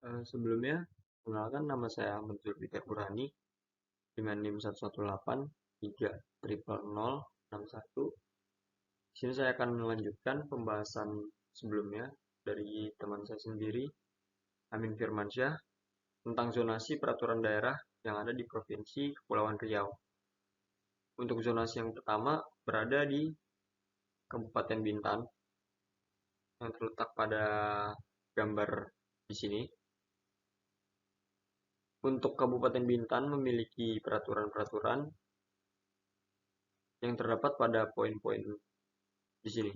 Sebelumnya, kenalkan nama saya Ahmad Zulfikar Burhani dengan NIM 118 30061. Di sini saya akan melanjutkan pembahasan sebelumnya dari teman saya sendiri, Amin Firmansyah, tentang zonasi peraturan daerah yang ada di Provinsi Kepulauan Riau. Untuk zonasi yang pertama berada di Kabupaten Bintan yang terletak pada gambar di sini. Untuk Kabupaten Bintan memiliki peraturan-peraturan yang terdapat pada poin-poin di sini.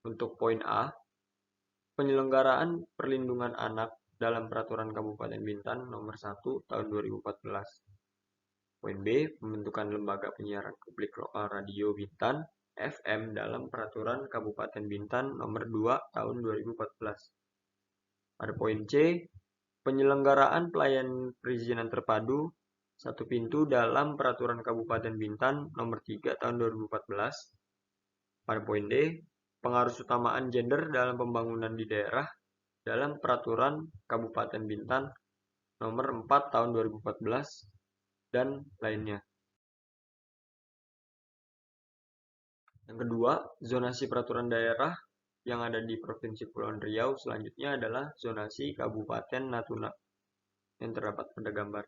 Untuk poin A, penyelenggaraan perlindungan anak dalam Peraturan Kabupaten Bintan Nomor 1 Tahun 2014. Poin B, pembentukan lembaga penyiaran publik lokal radio Bintan FM dalam Peraturan Kabupaten Bintan Nomor 2 Tahun 2014. Pada poin C, penyelenggaraan pelayanan perizinan terpadu satu pintu dalam Peraturan Kabupaten Bintan Nomor 3 Tahun 2014. Pada poin D, pengarusutamaan gender dalam pembangunan di daerah dalam Peraturan Kabupaten Bintan Nomor 4 Tahun 2014 dan lainnya. Yang kedua, zonasi peraturan daerah yang ada di Provinsi Kepulauan Riau selanjutnya adalah zonasi Kabupaten Natuna yang terdapat pada gambar.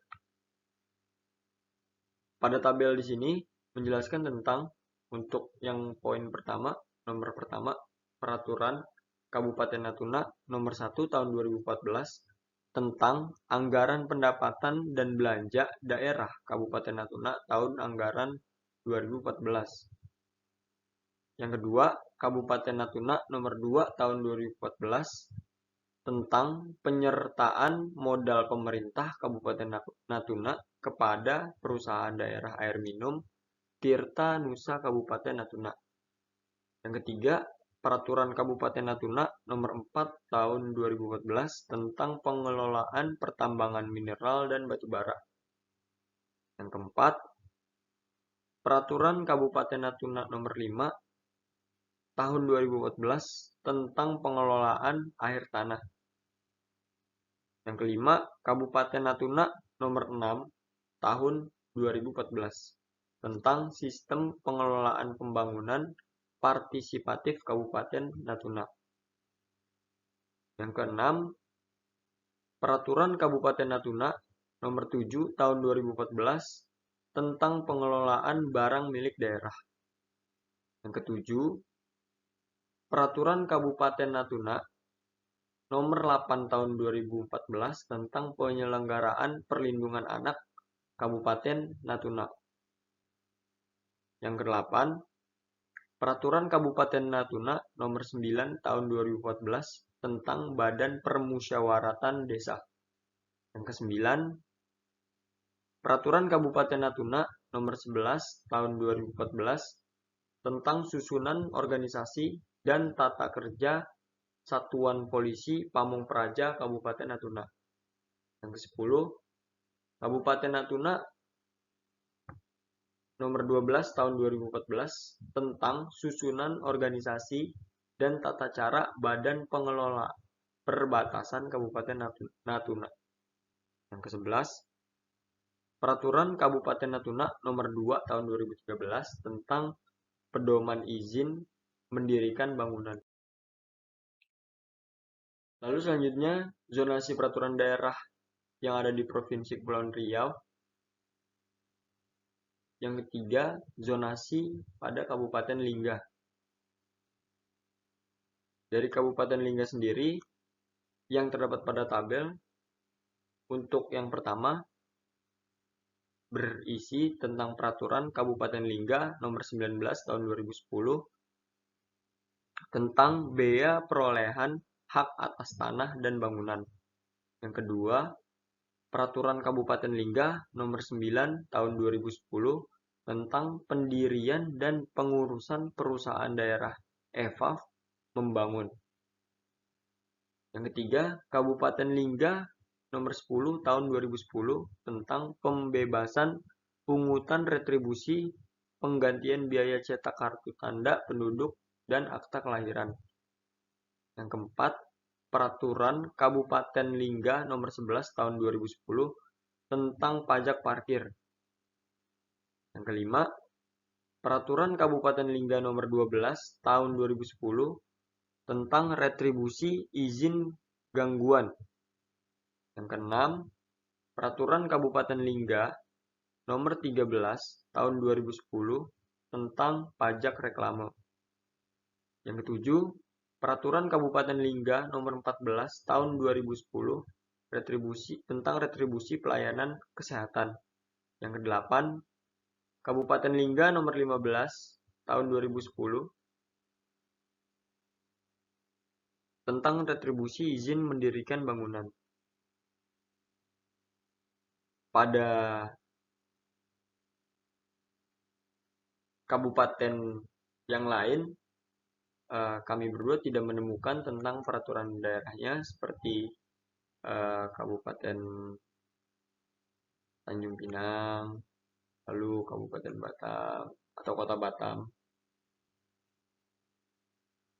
Pada tabel di sini menjelaskan tentang untuk yang poin pertama, nomor pertama, Peraturan Kabupaten Natuna Nomor 1 Tahun 2014 tentang anggaran pendapatan dan belanja daerah Kabupaten Natuna tahun anggaran 2014. Yang kedua, Kabupaten Natuna Nomor 2 Tahun 2014 tentang penyertaan modal pemerintah Kabupaten Natuna kepada perusahaan daerah air minum Tirta Nusa Kabupaten Natuna. Yang ketiga, Peraturan Kabupaten Natuna Nomor 4 Tahun 2014 tentang pengelolaan pertambangan mineral dan batu bara. Yang keempat, Peraturan Kabupaten Natuna Nomor 5 Tahun 2014 tentang pengelolaan air tanah. Yang kelima, Kabupaten Natuna Nomor 6 Tahun 2014 tentang sistem pengelolaan pembangunan partisipatif Kabupaten Natuna. Yang keenam, Peraturan Kabupaten Natuna Nomor 7 Tahun 2014 tentang pengelolaan barang milik daerah. Yang ketujuh, Peraturan Kabupaten Natuna Nomor 8 Tahun 2014 tentang penyelenggaraan perlindungan anak Kabupaten Natuna. Yang kedelapan, Peraturan Kabupaten Natuna Nomor 9 Tahun 2014 tentang Badan Permusyawaratan Desa. Yang kesembilan, Peraturan Kabupaten Natuna Nomor 11 Tahun 2014 tentang susunan organisasi dan tata kerja Satuan Polisi Pamong Praja Kabupaten Natuna. Yang ke-10, Kabupaten Natuna Nomor 12 Tahun 2014 tentang susunan organisasi dan tata cara Badan Pengelola Perbatasan Kabupaten Natuna. Yang ke-11, Peraturan Kabupaten Natuna Nomor 2 Tahun 2013 tentang pedoman izin mendirikan bangunan. Lalu selanjutnya, zonasi peraturan daerah yang ada di Provinsi Kepulauan Riau. Yang ketiga, zonasi pada Kabupaten Lingga. Dari Kabupaten Lingga sendiri, yang terdapat pada tabel, untuk yang pertama, berisi tentang Peraturan Kabupaten Lingga Nomor 19 Tahun 2010 tentang bea perolehan hak atas tanah dan bangunan. Yang kedua, Peraturan Kabupaten Lingga Nomor 9 Tahun 2010 tentang pendirian dan pengurusan perusahaan daerah (EVAF) membangun. Yang ketiga, Kabupaten Lingga Nomor 10 Tahun 2010 tentang pembebasan pungutan retribusi penggantian biaya cetak kartu tanda penduduk dan akta kelahiran. Yang keempat, Peraturan Kabupaten Lingga Nomor 11 Tahun 2010 tentang pajak parkir. Yang kelima, Peraturan Kabupaten Lingga Nomor 12 Tahun 2010 tentang retribusi izin gangguan. Yang keenam, Peraturan Kabupaten Lingga Nomor 13 Tahun 2010 tentang pajak reklame. Yang ketujuh, Peraturan Kabupaten Lingga Nomor 14 Tahun 2010 tentang retribusi pelayanan kesehatan. Yang kedelapan, Kabupaten Lingga Nomor 15 Tahun 2010 tentang retribusi izin mendirikan bangunan. Pada kabupaten yang lain, kami berdua tidak menemukan tentang peraturan daerahnya seperti Kabupaten Tanjung Pinang, lalu Kabupaten Batam atau Kota Batam,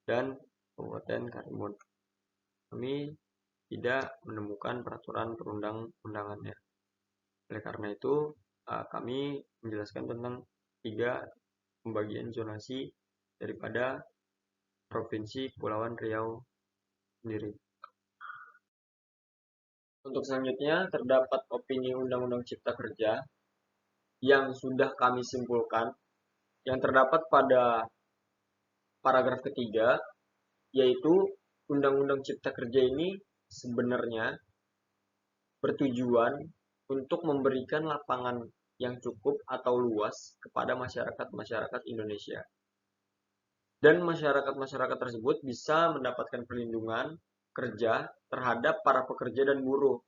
dan Kabupaten Karimun. Kami tidak menemukan peraturan perundang-undangannya. Oleh karena itu, kami menjelaskan tentang 3 pembagian zonasi daripada Provinsi Kepulauan Riau sendiri. Untuk selanjutnya, terdapat opini Undang-Undang Cipta Kerja yang sudah kami simpulkan, yang terdapat pada paragraf ketiga, yaitu Undang-Undang Cipta Kerja ini sebenarnya bertujuan untuk memberikan lapangan yang cukup atau luas kepada masyarakat-masyarakat Indonesia. Dan masyarakat-masyarakat tersebut bisa mendapatkan perlindungan kerja terhadap para pekerja dan buruh.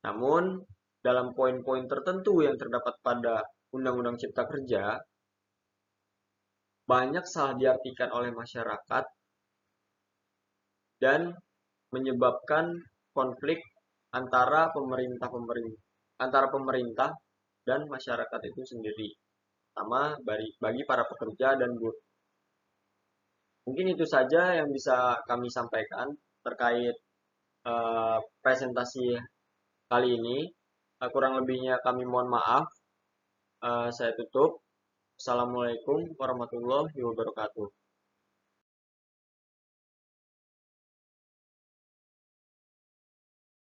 Namun, dalam poin-poin tertentu yang terdapat pada Undang-Undang Cipta Kerja, banyak salah diartikan oleh masyarakat dan menyebabkan konflik antara pemerintah dan masyarakat itu sendiri, sama bagi para pekerja dan buruh. Mungkin itu saja yang bisa kami sampaikan terkait presentasi kali ini. Kurang lebihnya kami mohon maaf. Saya tutup. Assalamualaikum warahmatullahi wabarakatuh.